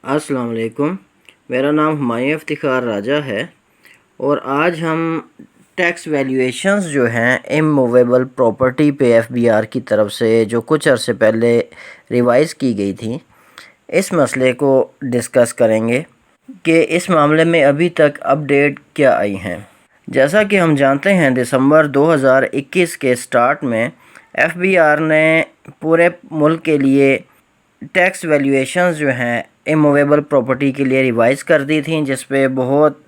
अस्सलाम वालेकुम। मेरा नाम हुमायूं इफ्तिखार राजा है और आज हम टैक्स वैल्यूएशंस जो हैं इमूवेबल प्रॉपर्टी पे एफबीआर की तरफ से जो कुछ अरसे पहले रिवाइज़ की गई थी, इस मसले को डिस्कस करेंगे कि इस मामले में अभी तक अपडेट क्या आई हैं। जैसा कि हम जानते हैं, दिसंबर 2021 के स्टार्ट में एफबीआर ने पूरे मुल्क के लिए टैक्स वैल्यूएशंस जो हैं इमूवेबल प्रॉपर्टी के लिए रिवाइज़ कर दी थी, जिस पे बहुत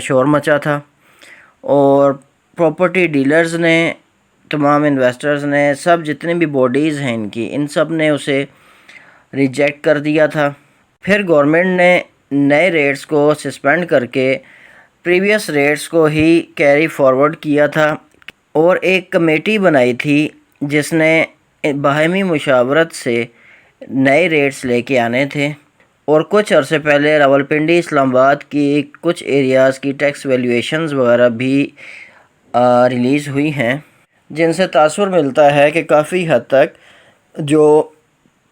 शोर मचा था और प्रॉपर्टी डीलर्स ने, तमाम इन्वेस्टर्स ने, सब जितने भी बॉडीज़ हैं इनकी, इन सब ने उसे रिजेक्ट कर दिया था। फिर गवर्नमेंट ने नए रेट्स को सस्पेंड करके प्रीवियस रेट्स को ही कैरी फॉरवर्ड किया था और एक कमेटी बनाई थी जिसने बाहमी मुशावरत से नए रेट्स लेके आने थे। और कुछ अरसे पहले रावलपिंडी, इस्लामाबाद की कुछ एरियाज़ की टैक्स वैल्यूएशंस वगैरह भी रिलीज़ हुई हैं, जिनसे तासुर मिलता है कि काफ़ी हद तक जो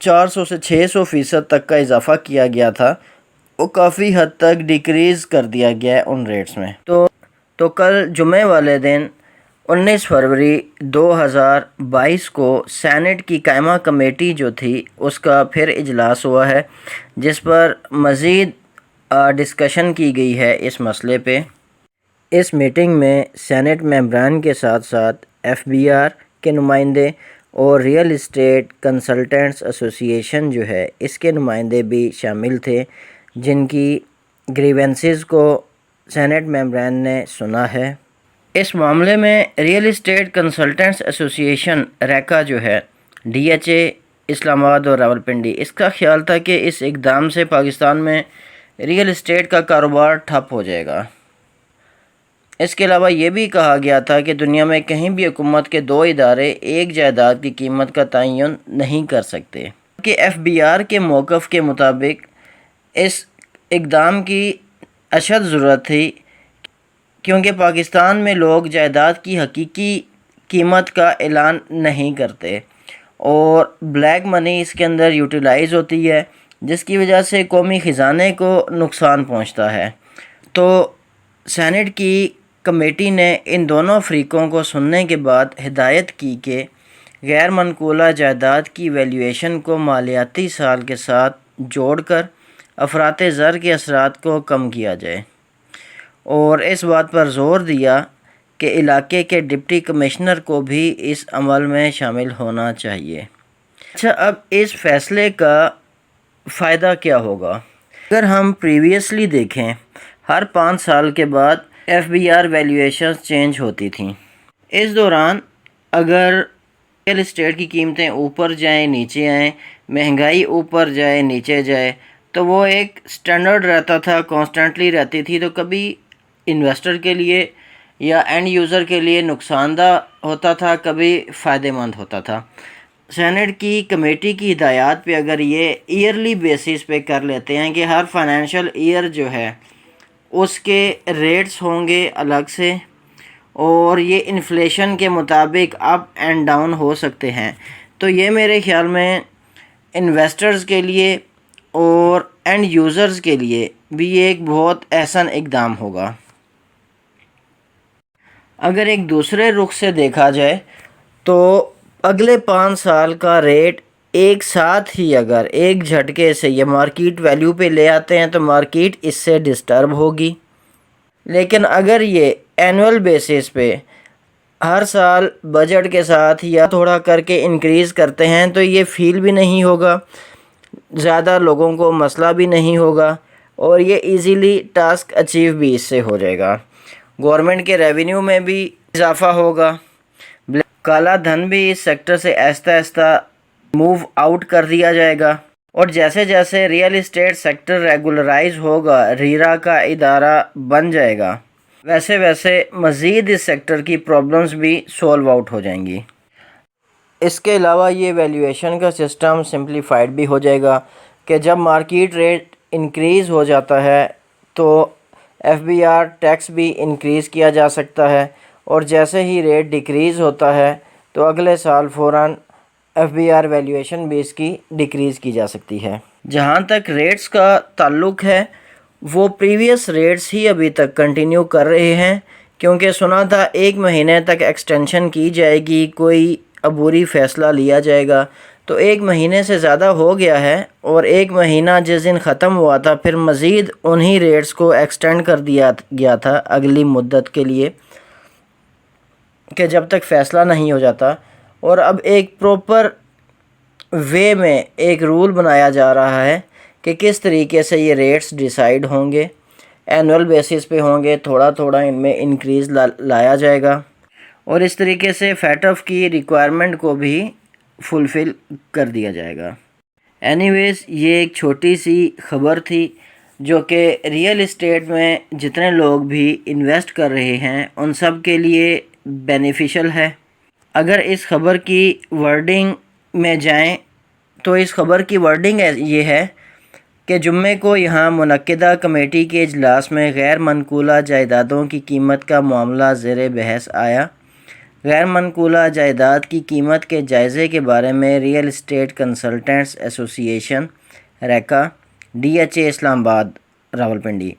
400 से 600% तक का इजाफ़ा किया गया था, वो काफ़ी हद तक डिक्रीज़ कर दिया गया है उन रेट्स में। तो कल जुमे वाले दिन 19 फरवरी 2022 को सेनेट की कायमा कमेटी जो थी उसका फिर इजलास हुआ है, जिस पर मज़ीद डिस्कशन की गई है इस मसले पे। इस मीटिंग में सेनेट मेंबरान के साथ साथ एफबीआर के नुमाइंदे और रियल इस्टेट कंसल्टेंट्स एसोसिएशन जो है इसके नुमाइंदे भी शामिल थे, जिनकी ग्रीवेंसेस को सेनेट मेंबरान ने सुना है। इस मामले में रियल इस्टेट कंसल्टेंट्स एसोसिएशन रैका जो है, डीएचए इस्लामाबाद और रावलपिंडी, इसका ख्याल था कि इस इक़दाम से पाकिस्तान में रियल इस्टेट का कारोबार ठप हो जाएगा। इसके अलावा ये भी कहा गया था कि दुनिया में कहीं भी हुकूमत के दो इदारे एक जायदाद की कीमत का तयन नहीं कर सकते, कि एफबीआर के मौक़िफ़ के मुताबिक इस इक़दाम की अशद ज़रूरत थी, क्योंकि पाकिस्तान में लोग जायदाद की हकीकी कीमत का ऐलान नहीं करते और ब्लैक मनी इसके अंदर यूटिलाइज़ होती है, जिसकी वजह से कौमी ख़जाने को नुकसान पहुंचता है। तो सेनेट की कमेटी ने इन दोनों फ़रीक़ों को सुनने के बाद हिदायत की कि गैर मनकूला जायदाद की वैल्यूएशन को मालियाती साल के साथ जोड़कर अफराते ज़र के असरात को कम किया जाए और इस बात पर ज़ोर दिया कि इलाके के डिप्टी कमिश्नर को भी इस अमल में शामिल होना चाहिए। अच्छा, अब इस फ़ैसले का फ़ायदा क्या होगा? अगर हम प्रीवियसली देखें, हर 5 साल के बाद एफबीआर वैल्यूएशंस चेंज होती थी। इस दौरान अगर रियल इस्टेट की कीमतें ऊपर जाएं, नीचे आएँ, महंगाई ऊपर जाए, नीचे जाए, तो वो एक स्टैंडर्ड रहता था, कॉन्स्टेंटली रहती थी। तो कभी इन्वेस्टर के लिए या एंड यूज़र के लिए नुकसानदा होता था, कभी फ़ायदेमंद होता था। सेनेट की कमेटी की हिदायत पे अगर ये ईयरली बेसिस पे कर लेते हैं कि हर फाइनेंशियल ईयर जो है उसके रेट्स होंगे अलग से और ये इन्फ्लेशन के मुताबिक अप एंड डाउन हो सकते हैं, तो ये मेरे ख़्याल में इन्वेस्टर्स के लिए और एंड यूज़र्स के लिए भी एक बहुत एहसन इक़दाम होगा। अगर एक दूसरे रुख से देखा जाए तो अगले 5 साल का रेट एक साथ ही अगर एक झटके से ये मार्केट वैल्यू पे ले आते हैं तो मार्केट इससे डिस्टर्ब होगी। लेकिन अगर ये एनुअल बेसिस पे हर साल बजट के साथ या थोड़ा करके इंक्रीज़ करते हैं तो ये फील भी नहीं होगा, ज़्यादा लोगों को मसला भी नहीं होगा और ये इजीली टास्क अचीव भी इससे हो जाएगा। गवर्नमेंट के रेवेन्यू में भी इजाफ़ा होगा, काला धन भी इस सेक्टर से आहिस्ता आहिस्ता मूव आउट कर दिया जाएगा और जैसे जैसे रियल इस्टेट सेक्टर रेगुलराइज होगा, रीरा का इदारा बन जाएगा, वैसे वैसे मज़ीद इस सेक्टर की प्रॉब्लम्स भी सॉल्व आउट हो जाएंगी। इसके अलावा ये वैल्यूएशन का सिस्टम सिंप्लीफाइड भी हो जाएगा कि जब मार्केट रेट इंक्रीज़ हो जाता है तो एफबीआर टैक्स भी इंक्रीज़ किया जा सकता है और जैसे ही रेट डिक्रीज़ होता है तो अगले साल फ़ौरन एफबीआर वैल्यूएशन भी इसकी डिक्रीज़ की जा सकती है। جہاں تک ریٹس کا تعلق ہے وہ پریویس ریٹس ہی ابھی تک کنٹینیو کر رہے ہیں، کیونکہ سنا تھا 1 مہینے تک ایکسٹینشن کی جائے گی، کوئی عبوری فیصلہ لیا جائے گا، تو 1 مہینے سے زیادہ ہو گیا ہے، اور 1 مہینہ جس دن ختم ہوا تھا پھر مزید انہی ریٹس کو ایکسٹینڈ کر دیا گیا تھا اگلی مدت کے لیے، کہ جب تک فیصلہ نہیں ہو جاتا۔ اور اب ایک پروپر وے میں ایک رول بنایا جا رہا ہے کہ کس طریقے سے یہ ریٹس ڈیسائیڈ ہوں گے، اینول بیسس پہ ہوں گے، تھوڑا تھوڑا ان میں انکریز لایا جائے گا، اور اس طریقے سے فیٹ آف کی ریکوائرمنٹ کو بھی فلفل کر دیا جائے گا۔ اینی ویز یہ ایک چھوٹی سی خبر تھی جو کہ ریئل اسٹیٹ میں جتنے لوگ بھی انویسٹ کر رہے ہیں ان سب کے لیے بینیفیشل ہے۔ اگر اس خبر کی ورڈنگ میں جائیں تو اس خبر کی ورڈنگ یہ ہے کہ جمعے کو یہاں منعقدہ کمیٹی کے اجلاس میں غیر منقولہ جائیدادوں کی قیمت کا معاملہ زیر بحث آیا۔ غیر منقولہ جائیداد کی قیمت کے جائزے کے بارے میں ریئل اسٹیٹ کنسلٹنٹس ایسوسی ایشن ریکا DHA اسلام آباد راولپنڈی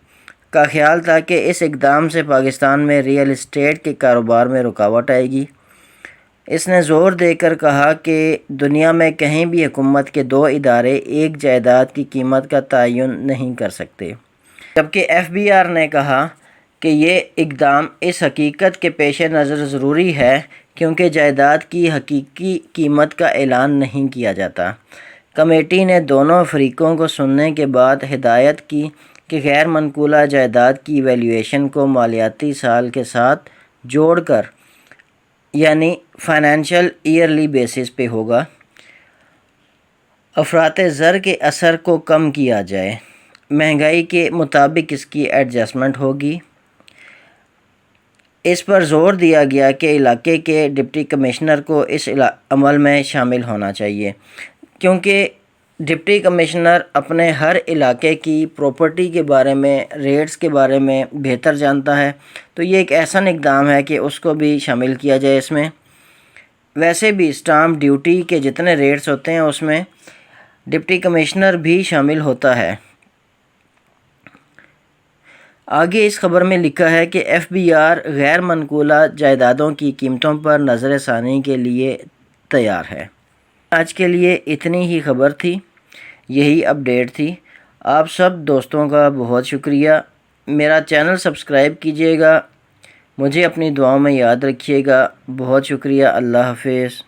کا خیال تھا کہ اس اقدام سے پاکستان میں ریئل اسٹیٹ کے کاروبار میں رکاوٹ آئے گی۔ اس نے زور دے کر کہا کہ دنیا میں کہیں بھی حکومت کے 2 ادارے ایک جائیداد کی قیمت کا تعین نہیں کر سکتے، جبکہ FBR نے کہا کہ یہ اقدام اس حقیقت کے پیش نظر ضروری ہے کیونکہ جائیداد کی حقیقی قیمت کا اعلان نہیں کیا جاتا۔ کمیٹی نے دونوں فریقوں کو سننے کے بعد ہدایت کی کہ غیر منقولہ جائیداد کی ایویلیویشن کو مالیاتی سال کے ساتھ جوڑ کر یعنی فائنینشیل ایئرلی بیسس پہ ہوگا، افراط زر کے اثر کو کم کیا جائے، مہنگائی کے مطابق اس کی ایڈجسٹمنٹ ہوگی۔ اس پر زور دیا گیا کہ علاقے کے ڈپٹی کمشنر کو اس عمل میں شامل ہونا چاہیے، کیونکہ ڈپٹی کمشنر اپنے ہر علاقے کی پراپرٹی کے بارے میں، ریٹس کے بارے میں بہتر جانتا ہے، تو یہ ایک احسن اقدام ہے کہ اس کو بھی شامل کیا جائے اس میں۔ ویسے بھی اسٹامپ ڈیوٹی کے جتنے ریٹس ہوتے ہیں اس میں ڈپٹی کمشنر بھی شامل ہوتا ہے۔ آگے اس خبر میں لکھا ہے کہ FBR غیر منقولہ جائیدادوں کی قیمتوں پر نظر ثانی کے لیے تیار ہے۔ آج کے لیے اتنی ہی خبر تھی، یہی اپڈیٹ تھی۔ آپ سب دوستوں کا بہت شکریہ، میرا چینل سبسکرائب کیجیے گا، مجھے اپنی دعاؤں میں یاد رکھیے گا۔ بہت شکریہ، اللہ حافظ۔